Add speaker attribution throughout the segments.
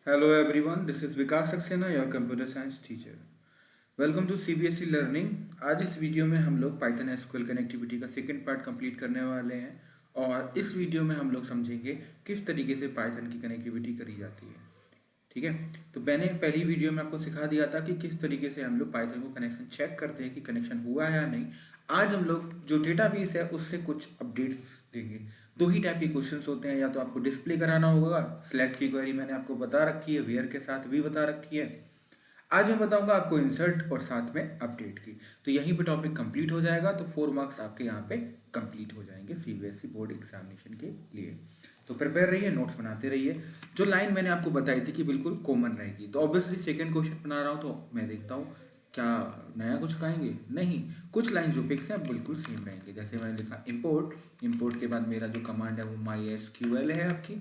Speaker 1: Hello everyone, this is Vikas Saxena, your computer science teacher. Welcome to CBSE learning. आज इस video में हम लोग पाइथन एसक्यूएल कनेक्टिविटी का सेकंड पार्ट कंप्लीट करने वाले हैं और इस वीडियो में हम लोग समझेंगे किस तरीके से पाइथन की कनेक्टिविटी करी जाती है। ठीक है, तो मैंने पहली वीडियो में आपको सिखा दिया था कि किस तरीके से हम लोग पाइथन को कनेक्शन चेक करते हैं कि कनेक्शन हुआ है या नहीं। आज हम लोग जो डेटाबेस है उससे कुछ अपडेट्स देंगे। दो ही टाइप के क्वेश्चंस होते हैं, या तो आपको डिस्प्ले कराना होगा, सिलेक्ट की क्वेरी मैंने आपको बता रखी है, वेयर के साथ भी बता रखी है। आज मैं बताऊंगा आपको इंसर्ट और साथ में अपडेट की। तो यहीं पे टॉपिक कंप्लीट हो जाएगा, तो 4 मार्क्स आपके यहाँ पे कंप्लीट हो जाएंगे सीबीएसई बोर्ड एग्जामिनेशन के लिए। तो प्रिपेयर रहिए, नोट्स बनाते रहिए। जो लाइन मैंने आपको बताई थी कि बिल्कुल कॉमन रहेगी, तो ऑब्वियसली सेकंड क्वेश्चन बना रहा हूँ तो मैं देखता हूँ क्या नया कुछ कहेंगे। नहीं, कुछ लाइन जो पिक्स हैं बिल्कुल सेम रहेंगे। जैसे मैंने लिखा इम्पोर्ट, इम्पोर्ट के बाद मेरा जो कमांड है वो MySQL है आपकी।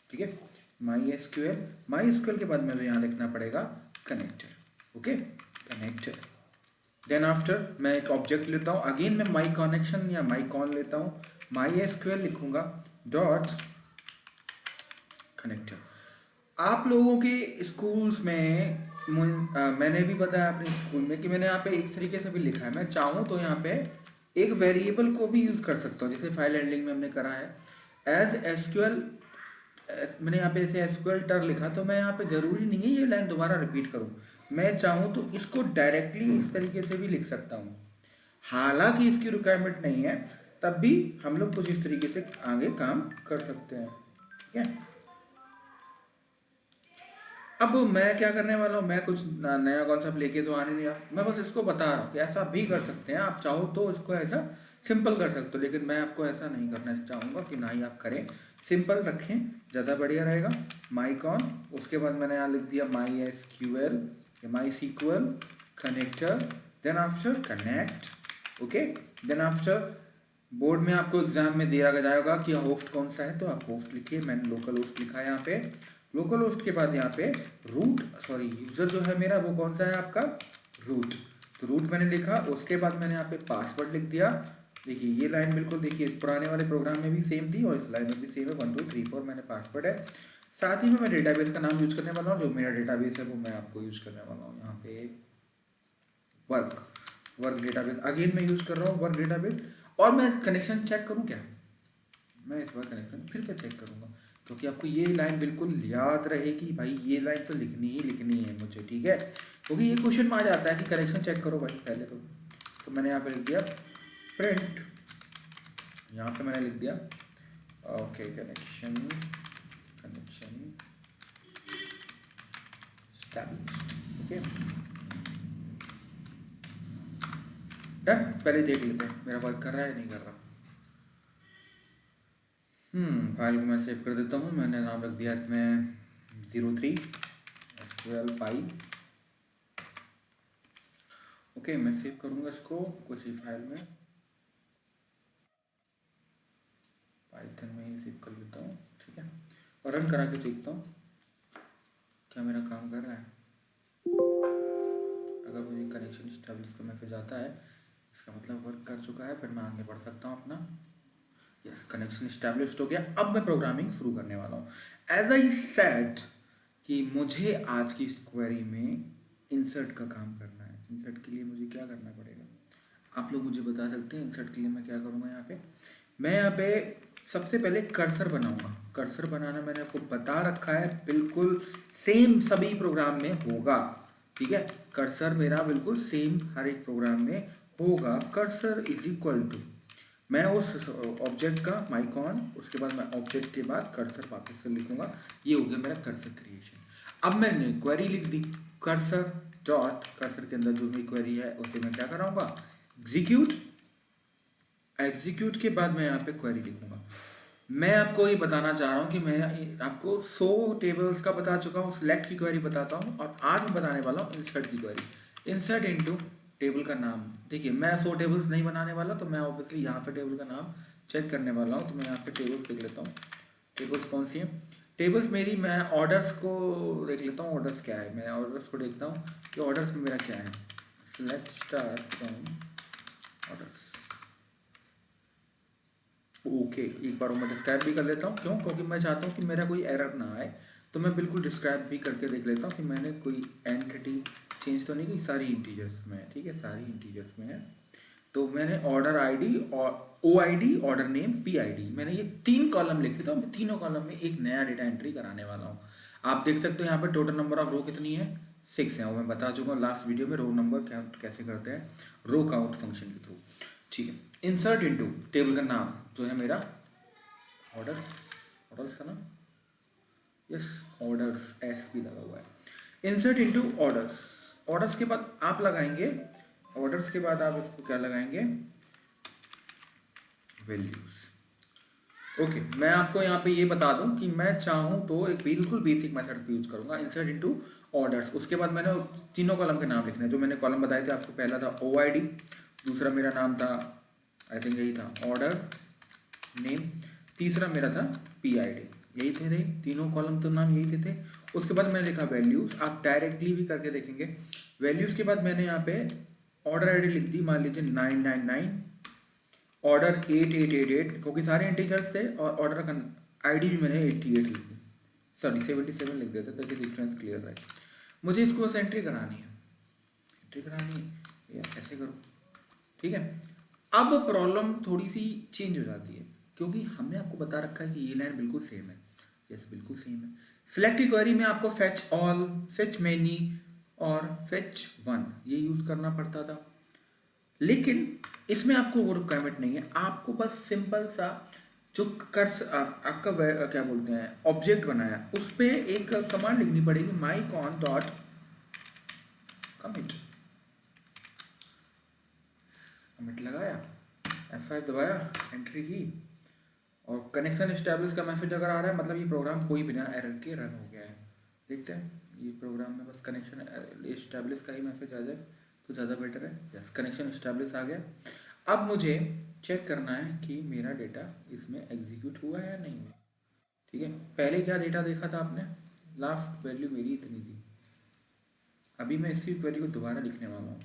Speaker 1: ठीक है, MySQL के बाद मुझे यहाँ लिखना पड़ेगा connector. Okay, connector. Then after मैं एक ऑब्जेक्ट लेता हूँ, अगेन मैं माई कनेक्शन या माई कॉन लेता हूँ, MySQL लिखूंगा डॉट कनेक्टर। आप लोगों के स्कूल्स में मैंने भी बताया अपने स्कूल में कि मैंने यहाँ पे एक तरीके से भी लिखा है। मैं चाहूँ तो यहाँ पे एक वेरिएबल को भी यूज़ कर सकता हूँ, जैसे फाइल हैंडलिंग में हमने करा है एज एसक्यूएल। मैंने यहाँ पे ऐसे एसक्यूएल टर लिखा, तो मैं यहाँ पे ज़रूरी नहीं है ये लाइन दोबारा रिपीट करूँ। मैं चाहूँ तो इसको डायरेक्टली इस तरीके से भी लिख सकता हूँ, हालांकि इसकी रिक्वायरमेंट नहीं है, तब भी हम लोग कुछ इस तरीके से आगे काम कर सकते हैं। ठीक है, अब मैं क्या करने वाला हूँ, मैं कुछ नया कॉन्सेप्ट लेके तो आने नहीं रहा, मैं बस इसको बता रहा हूँ कि ऐसा भी कर सकते हैं। आप चाहो तो इसको ऐसा सिंपल कर सकते हो, लेकिन मैं आपको ऐसा नहीं करना चाहूँगा कि ना ही आप करें। सिंपल रखें, ज़्यादा बढ़िया रहेगा। माइकॉन, उसके बाद मैंने यहाँ लिख दिया MySQL या MySQL connector, then after connect. Okay, then after board में आपको एग्जाम में दिया जाएगा कि होस्ट कौन सा है, तो आप होस्ट लिखिए। मैंने लोकल होस्ट लिखा है यहाँ पे। लोकल होस्ट के बाद यहाँ पे रूट, सॉरी यूजर जो है मेरा वो कौन सा है आपका, रूट। तो रूट मैंने लिखा, उसके बाद मैंने यहाँ पे पासवर्ड लिख दिया। देखिए ये लाइन बिल्कुल, देखिए पुराने वाले प्रोग्राम में भी सेम थी और इस लाइन में भी सेम है, 1 2 3 4 मैंने पासवर्ड है। साथ ही में मैं डेटाबेस का नाम यूज करने वाला हूँ, जो मेरा डेटाबेस है वो मैं आपको यूज करने वाला हूँ यहाँ पे वर्क, वर्क डेटाबेस अगेन मैं यूज कर रहा हूँ वर्क डेटाबेस। और मैं कनेक्शन चेक करूँ क्या, मैं इस बार कनेक्शन फिर से चेक करूँगा, क्योंकि आपको ये लाइन बिल्कुल याद रहे कि भाई ये लाइन तो लिखनी ही लिखनी है मुझे। ठीक है, क्योंकि ये क्वेश्चन में आ जाता है कि कनेक्शन चेक करो भाई पहले तो मैंने यहाँ पे लिख दिया प्रिंट, यहाँ पे मैंने लिख दिया okay connection, connection established. Okay done, पहले देख लेते हैं मेरा वर्क कर रहा है या नहीं कर रहा। फाइल को मैं सेव कर देता हूँ। मैंने नाम रख दिया इसमें 03 SQL पाई। ओके, मैं सेव करूँगा इसको कुछ ही फाइल में, पाइथन में ही सेव कर लेता हूँ। ठीक है, और रन करा के देखता हूँ क्या मेरा काम कर रहा है। अगर मुझे कनेक्शन स्टैब्लिश का मैसेज आता है, इसका मतलब वर्क कर चुका है, फिर मैं आगे बढ़ सकता हूँ अपना। यस, कनेक्शन स्टैब्लिश्ड हो गया। अब मैं प्रोग्रामिंग शुरू करने वाला हूँ। एज आई सेड कि मुझे आज की इस क्वेरी में इंसर्ट का काम करना है। इंसर्ट के लिए मुझे क्या करना पड़ेगा, आप लोग मुझे बता सकते हैं। इंसर्ट के लिए मैं क्या करूँगा, यहाँ पे मैं यहाँ पे सबसे पहले कर्सर बनाऊंगा। कर्सर बनाना मैंने आपको बता रखा है, बिल्कुल सेम सभी प्रोग्राम में होगा। ठीक है, कर्सर मेरा बिल्कुल सेम हर एक प्रोग्राम में होगा। कर्सर इज इक्वल टू, मैं उस ऑब्जेक्ट का माइकॉन, उसके बाद मैं ऑब्जेक्ट के बाद कर्सर वापस से लिखूंगा। ये हो गया मेरा कर्सर क्रिएशन। अब मैंने क्वेरी लिख दी, कर्सर डॉट, कर्सर के अंदर जो मेरी क्वेरी है उसे मैं क्या कराऊंगा, एग्जीक्यूट। एग्जीक्यूट के बाद मैं यहाँ पे क्वेरी लिखूंगा। मैं आपको ये बताना चाह रहा हूँ कि मैं आपको 100 टेबल्स का बता चुका हूँ, सिलेक्ट की क्वेरी बताता हूँ, और आज मैं बताने वाला हूँ इंसर्ट की क्वेरी। इंसर्ट इनटू टेबल का नाम। देखिए मैं 100 टेबल्स नहीं बनाने वाला, तो मैं ऑब्वियसली यहाँ पे टेबल का नाम चेक करने वाला हूँ। तो मैं यहाँ पे टेबल्स देख लेता हूँ, टेबल्स कौन सी हैं। टेबल्स मेरी, मैं ऑर्डर्स को देख लेता हूँ, ऑर्डर्स क्या है। मैं ऑर्डर्स को देखता हूँ कि ऑर्डर्स में मेरा क्या है। Select star from orders. Okay, एक बार मैं डिस्क्राइब भी कर लेता हूँ क्यों, क्योंकि मैं चाहता हूँ कि मेरा कोई एरर ना आए। तो मैं बिल्कुल डिस्क्राइब भी करके देख लेता हूँ कि मैंने कोई एंटिटी चेंज तो नहीं की, सारी इंटीजर्स में है, ठीक है, सारी इंटीजर्स में है। तो मैंने ऑर्डर आईडी और O I D, order name, P I D, मैंने ये 3 कॉलम लिखे, तो मैं तीनों कॉलम में एक नया डेटा एंट्री कराने वाला हूँ। आप देख सकते हो यहाँ पर टोटल नंबर ऑफ रो कितनी है, 6 है, और मैं बता चुका हूँ लास्ट वीडियो में रो नंबर काउंट कैसे करते हैं रो काउंट फंक्शन के थ्रू। ठीक है, इंसर्ट इनटू टेबल का नाम जो है मेरा ऑर्डर्स, ऑर्डर्स है ना, यस ऑर्डर्स, एस भी लगा हुआ है। इंसर्ट इनटू ऑर्डर्स, ऑर्डर्स के बाद आप लगाएंगे, ऑर्डर्स के बाद आप इसको क्या लगाएंगे, वैल्यूज। ओके, मैं आपको यहाँ पे ये बता दूं कि मैं चाहूँ तो एक बिल्कुल बेसिक मेथड यूज करूँगा, इंसर्ट इनटू ऑर्डर्स। उसके बाद मैंने तीनों कॉलम के नाम लिखने हैं जो मैंने कॉलम बताए थे आपको। पहला था ओ आई डी, दूसरा मेरा नाम था आई थिंक यही था ऑर्डर नेम, तीसरा मेरा था पी आई डी, यही थे तीनों कॉलम, तो नाम यही थे। उसके बाद मैंने लिखा वैल्यूज, आप डायरेक्टली भी करके देखेंगे। वैल्यूज के बाद मैंने यहाँ पे ऑर्डर आई डी लिख दी, मान लीजिए 999, ऑर्डर 8888, क्योंकि सारे इंटीजर्स थे, और ऑर्डर का आईडी भी मैंने 88 लिख दी, सॉरी 77 लिख देता ताकि डिफरेंस क्लियर रहे। मुझे इसको बस एंट्री करानी है, एंट्री करानी है या ऐसे करो, ठीक है। अब प्रॉब्लम थोड़ी सी चेंज हो जाती है, क्योंकि हमने आपको बता रखा है कि ये लाइन बिल्कुल सेम है, यस बिल्कुल सेम है। सिलेक्ट की क्वेरी में आपको फेच ऑल, फेच मैनी और फेच वन ये यूज करना पड़ता था, लेकिन इसमें आपको वो रिक्वायरमेंट नहीं है। आपको बस सिंपल सा जो आपका क्या बोलते हैं ऑब्जेक्ट बनाया, उस पर एक कमांड लिखनी पड़ेगी, माई कॉन डॉट कमिट, कमिट लगाया, F5 दबाया, एंट्री की, और कनेक्शन एस्टैब्लिश का मैसेज अगर आ रहा है मतलब ये प्रोग्राम कोई बिना एरर के रन हो गया है। देखते हैं ये प्रोग्राम में बस कनेक्शन एस्टैब्लिश का ही मैसेज आ जाए तो ज़्यादा बेटर है। यस, कनेक्शन एस्टैब्लिश आ गया। अब मुझे चेक करना है कि मेरा डेटा इसमें एग्जीक्यूट हुआ है या नहीं हुआ, ठीक है। पहले क्या डेटा देखा था आपने, लास्ट वैल्यू मेरी इतनी थी, अभी मैं इसी वैल्यू को दोबारा लिखने वाला हूँ,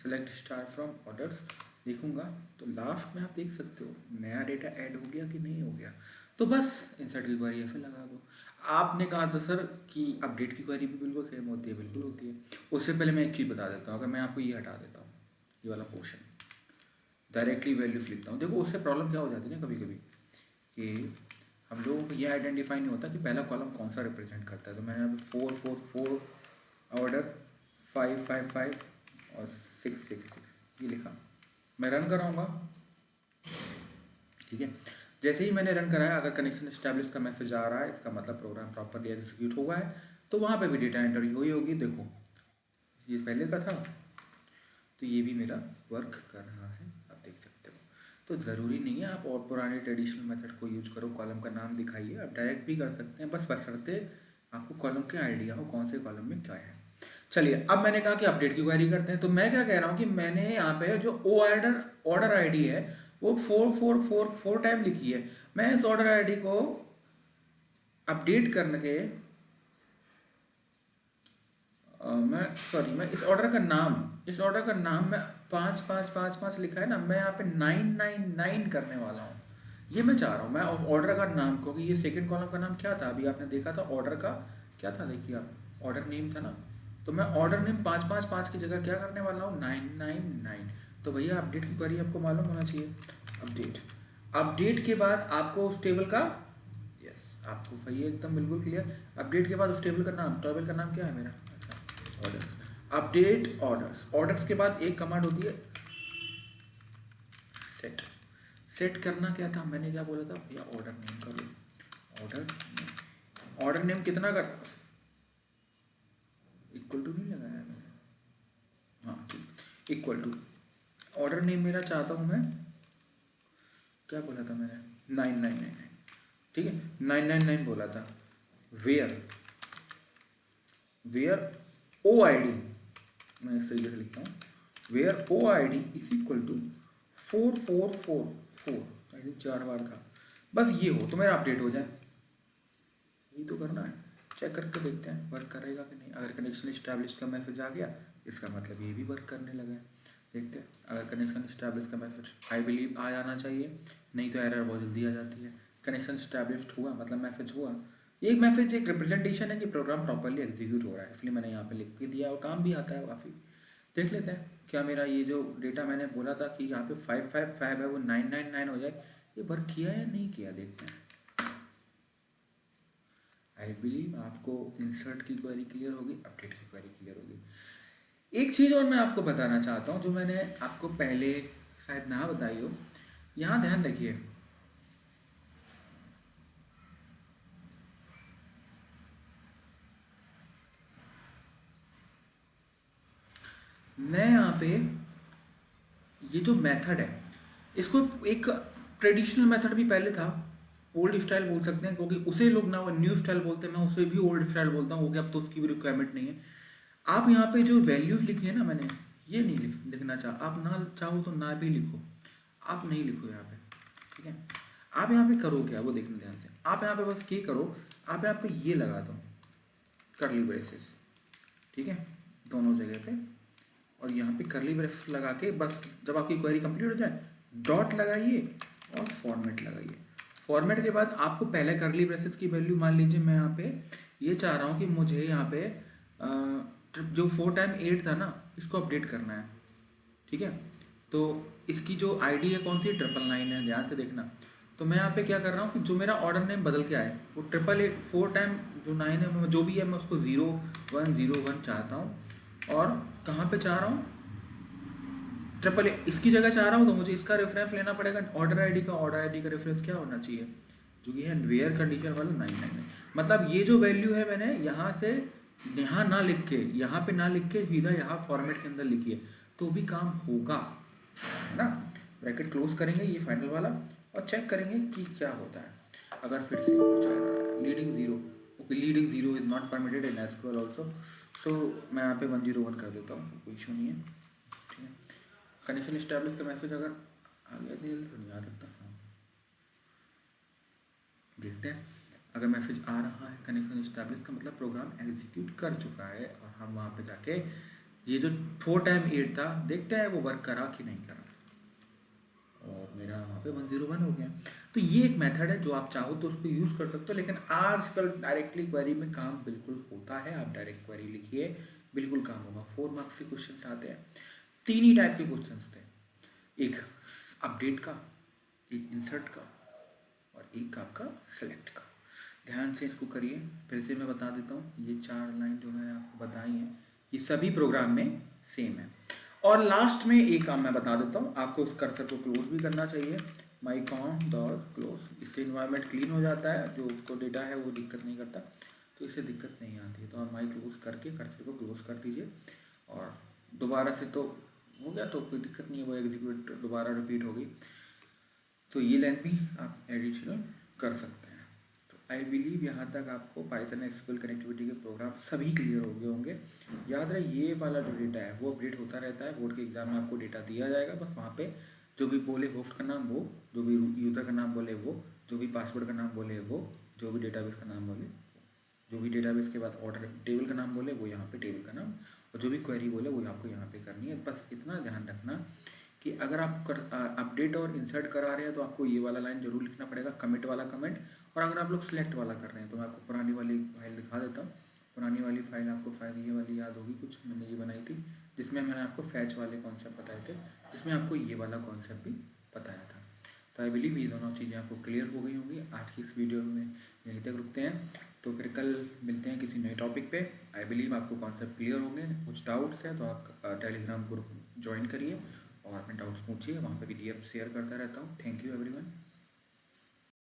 Speaker 1: सेलेक्ट स्टार फ्रॉम ऑर्डर्स लिखूंगा, तो लास्ट में आप देख सकते हो नया डेटा ऐड हो गया कि नहीं हो गया। तो बस इंसर्ट की क्वेरी ऐसे लगा दो। आपने कहा था सर कि अपडेट की क्वेरी भी बिल्कुल सेम होती है, बिल्कुल होती है। उससे पहले मैं एक चीज़ बता देता हूँ, अगर मैं आपको ये हटा देता हूँ, ये वाला पोर्शन, डायरेक्टली वैल्यूज लिखता हूँ, देखो उससे प्रॉब्लम क्या हो जाती है ना कभी कभी, कि हम लोगों को ये आइडेंटिफाई नहीं होता कि पहला कॉलम कौन सा रिप्रेजेंट करता है। तो मैंने यहाँ पे 444 ऑर्डर 555 और 666 ये लिखा, मैं रन कराऊंगा, ठीक है। जैसे ही मैंने रन कराया, अगर कनेक्शन एस्टैब्लिश का मैसेज आ रहा है, इसका मतलब प्रोग्राम प्रॉपर्ली एग्जीक्यूट हुआ है, तो वहाँ पे भी डेटा एंट्री हुई होगी। देखो ये पहले का था, तो ये भी मेरा वर्क कर रहा है, आप देख सकते हो। तो ज़रूरी नहीं है आप और पुराने ट्रेडिशनल मेथड को यूज करो, कॉलम का नाम दिखाइए, आप डायरेक्ट भी कर सकते हैं, बस बशर्ते आपको कॉलम के आइडिया हो कौन से कॉलम में क्या है। चलिए, अब मैंने कहा कि अपडेट की क्वेरी करते हैं, तो मैं क्या कह रहा हूँ कि मैंने यहाँ पे जो ऑर्डर आईडी है वो 4444 टाइम लिखी है। मैं इस ऑर्डर आईडी को अपडेट करने के मैं इस ऑर्डर का नाम मैं 5555 लिखा है ना, मैं यहाँ पे 999 करने वाला हूँ। ये मैं चाह रहा हूँ, मैं ऑर्डर का नाम, क्योंकि ये सेकंड कॉलम का नाम क्या था अभी आपने देखा था, ऑर्डर का क्या था, देखिए आप ऑर्डर नेम था ना, तो मैं ऑर्डर नेम 555 की जगह क्या करने वाला हूँ 999। तो भैया अपडेट की क्वेरी आपको मालूम होना चाहिए, अपडेट के बाद आपको उस टेबल का, यस आपको भैया एकदम बिल्कुल क्लियर, अपडेट के बाद उस टेबल का नाम क्या है मेरा, ऑर्डर्स, अपडेट ऑर्डर्स के बाद एक कमांड होती है सेट करना क्या था, मैंने क्या बोला था भैया, ऑर्डर नेम का लो, ऑर्डर नेम कितना कर, इक्वल टू नहीं लगाया मैंने, हाँ ठीक, इक्वल टू ऑर्डर नेम मेरा चाहता हूँ मैं, क्या बोला था मैंने 999, ठीक है 999 बोला था। वेयर ओ आई डी, मैं इस तरीके से लिखता हूँ, where O I D is equal to 4444, I think 4 बार था, बस ये हो तो मेरा अपडेट हो जाए, यही तो करना है। चेक करके देखते हैं वर्क करेगा कि नहीं। अगर कनेक्शन इस्टेब्लिश का मैसेज आ गया, इसका मतलब ये भी वर्क करने लगा है, देखते हैं। अगर कनेक्शन इस्टेब्लिश का मैसेज आई बिलीव आ जाना चाहिए, नहीं तो एरर बहुत जल्दी आ जाती है। कनेक्शन इस्टेब्लिश हुआ मतलब मैसेज हुआ, ये एक मैसेज एक रिप्रेजेंटेशन है कि प्रोग्राम प्रॉपरली एग्जीक्यूट हो रहा है, इसलिए मैंने यहाँ पे लिख के दिया और काम भी आता है काफ़ी। देख लेते हैं क्या मेरा ये जो डेटा मैंने बोला था कि यहाँ पे 555 है वो 999 हो जाए, ये वर्क किया या नहीं किया देखते हैं। आई बिलीव आपको इंसर्ट की क्वेरी क्लियर होगी, अपडेट की क्वेरी क्लियर होगी। एक चीज़ और मैं आपको बताना चाहता हूँ जो मैंने आपको पहले शायद ना बताई हो, यहाँ ध्यान रखिए। मैं यहाँ पे ये जो मेथड है इसको एक ट्रेडिशनल मेथड भी पहले था, ओल्ड स्टाइल बोल सकते हैं, क्योंकि उसे लोग ना न्यू स्टाइल बोलते हैं, मैं उसे भी ओल्ड स्टाइल बोलता हूँ, अब तो उसकी भी रिक्वायरमेंट नहीं है। आप यहाँ पे जो वैल्यूज लिखी है ना मैंने, ये नहीं लिखना चाह, आप ना चाहो तो ना भी लिखो, आप नहीं लिखो यहाँ पे, ठीक है। आप यहाँ पे करो क्या वो देखना ध्यान से, आप यहाँ पे बस ये करो, आप यहाँ पे ये लगा दो करली ब्रेसेस, ठीक है, दोनों जगह पे, और यहाँ पे करली ब्रेसेस लगा के बस जब आपकी क्वेरी कंप्लीट हो जाए डॉट लगाइए और फॉर्मेट लगाइए। फॉर्मेट के बाद आपको पहले करली ब्रेसेस की वैल्यू मान लीजिए, मैं यहाँ पे ये चाह रहा हूँ कि मुझे यहाँ पे जो 4 टाइम 8 था ना इसको अपडेट करना है, ठीक है। तो इसकी जो आईडी है कौन सी, 999 है, ध्यान से देखना। तो मैं यहाँ पे क्या कर रहा हूँ कि जो मेरा ऑर्डर नेम बदल के आए वो 888 4 टाइम जो 9 है जो भी है मैं उसको 0101 चाहता हूँ, और कहाँ पे चाह रहा हूँ, 888 इसकी जगह चाह रहा हूँ, तो मुझे इसका रेफरेंस लेना पड़ेगा ऑर्डर आईडी का। ऑर्डर आईडी का रेफरेंस क्या होना चाहिए, जो कि है वेयर कंडीशन वाला 999। मतलब ये जो वैल्यू है मैंने यहाँ से यहाँ ना लिख के, यहाँ पे ना लिख के सीधा यहाँ फॉर्मेट के अंदर लिखी है, तो भी काम होगा, है ना। ब्रैकेट क्लोज करेंगे ये फाइनल वाला और चेक करेंगे कि क्या होता है। अगर फिर से कुछ आ रहा है leading zero, okay leading zero is not permitted in SQL also, so मैं यहाँ पे 101 कर देता हूँ, कोई इशू नहीं है, ठीक है। कनेक्शन इस्टेब्लिश का मैसेज अगर आ गया तो नहीं आ सकता, हाँ देखते हैं। अगर मैसेज आ रहा है कनेक्शन इस्टेब्लिश का मतलब प्रोग्राम एग्जीक्यूट कर चुका है, और हम वहाँ पे जाके ये जो 4 टाइम 8 था देखते हैं वो वर्क करा कि नहीं करा, और मेरा वहाँ पे 101 हो गया। तो ये एक मेथड है जो आप चाहो तो उसको यूज़ कर सकते हो, लेकिन आजकल डायरेक्टली क्वेरी में काम बिल्कुल होता है, आप डायरेक्ट क्वेरी लिखिए बिल्कुल काम होगा। 4 मार्क्स के क्वेश्चन आते हैं, 3 ही टाइप के क्वेश्चन थे, एक अपडेट का, एक इंसर्ट का, और एक आपका सेलेक्ट का। ध्यान से इसको करिए, फिर से मैं बता देता हूँ, ये 4 लाइन जो मैंने आपको बताई हैं ये सभी प्रोग्राम में सेम है। और लास्ट में एक काम मैं बता देता हूँ, आपको उस कर्सर को क्लोज भी करना चाहिए, माइकॉन डॉट क्लोज, इससे इन्वायरमेंट क्लीन हो जाता है, जो उसको डेटा है वो दिक्कत नहीं करता, तो इससे दिक्कत नहीं आती है। तो आप माई क्लोज करके कर्सर को क्लोज कर दीजिए, और दोबारा से तो हो गया तो कोई दिक्कत नहीं है, वो एग्जीक्यूट दोबारा रिपीट होगी, तो ये लाइन भी आप एडिशनल कर सकते हैं। तो आई बिलीव यहाँ तक आपको पाइथन एसक्यूएल कनेक्टिविटी के प्रोग्राम सभी क्लियर हो गए होंगे। याद रहे ये वाला जो डेटा है वो अपडेट होता रहता है, बोर्ड के एग्जाम में आपको डेटा दिया जाएगा, बस वहाँ पे जो भी बोले होस्ट का नाम वो, जो भी यूज़र का नाम बोले वो, जो भी पासवर्ड का नाम बोले वो, जो भी डेटाबेस का नाम बोले, जो भी डेटाबेस के बाद ऑर्डर टेबल का नाम बोले वो यहाँ पे टेबल का नाम, और जो भी क्वेरी बोले वो आपको यहाँ पे करनी है। बस इतना ध्यान रखना कि अगर आप अपडेट और इंसर्ट करा रहे हैं तो आपको ये वाला लाइन जरूर लिखना पड़ेगा, कमिट वाला कमेंट। और अगर आप लोग सिलेक्ट वाला कर रहे हैं तो मैं आपको पुरानी वाली फाइल दिखा देता हूँ। पुरानी वाली फाइल आपको फाइल ये वाली याद होगी, कुछ मैंने ये बनाई थी जिसमें मैंने आपको फैच वाले कॉन्सेप्ट बताए थे, जिसमें आपको ये वाला कॉन्सेप्ट भी बताया था। तो आई बिलीव ये दोनों चीज़ें आपको क्लियर हो गई होंगी। आज की इस वीडियो में यहीं तक रुकते हैं, तो फिर कल मिलते हैं किसी नए टॉपिक पे। आई बिलीव आपको कॉन्सेप्ट क्लियर होंगे। कुछ डाउट्स है तो आप टेलीग्राम ग्रुप ज्वाइन करिए और अपने डाउट्स पूछिए, वहाँ पे PDF शेयर करता रहता हूँ। Thank you everyone.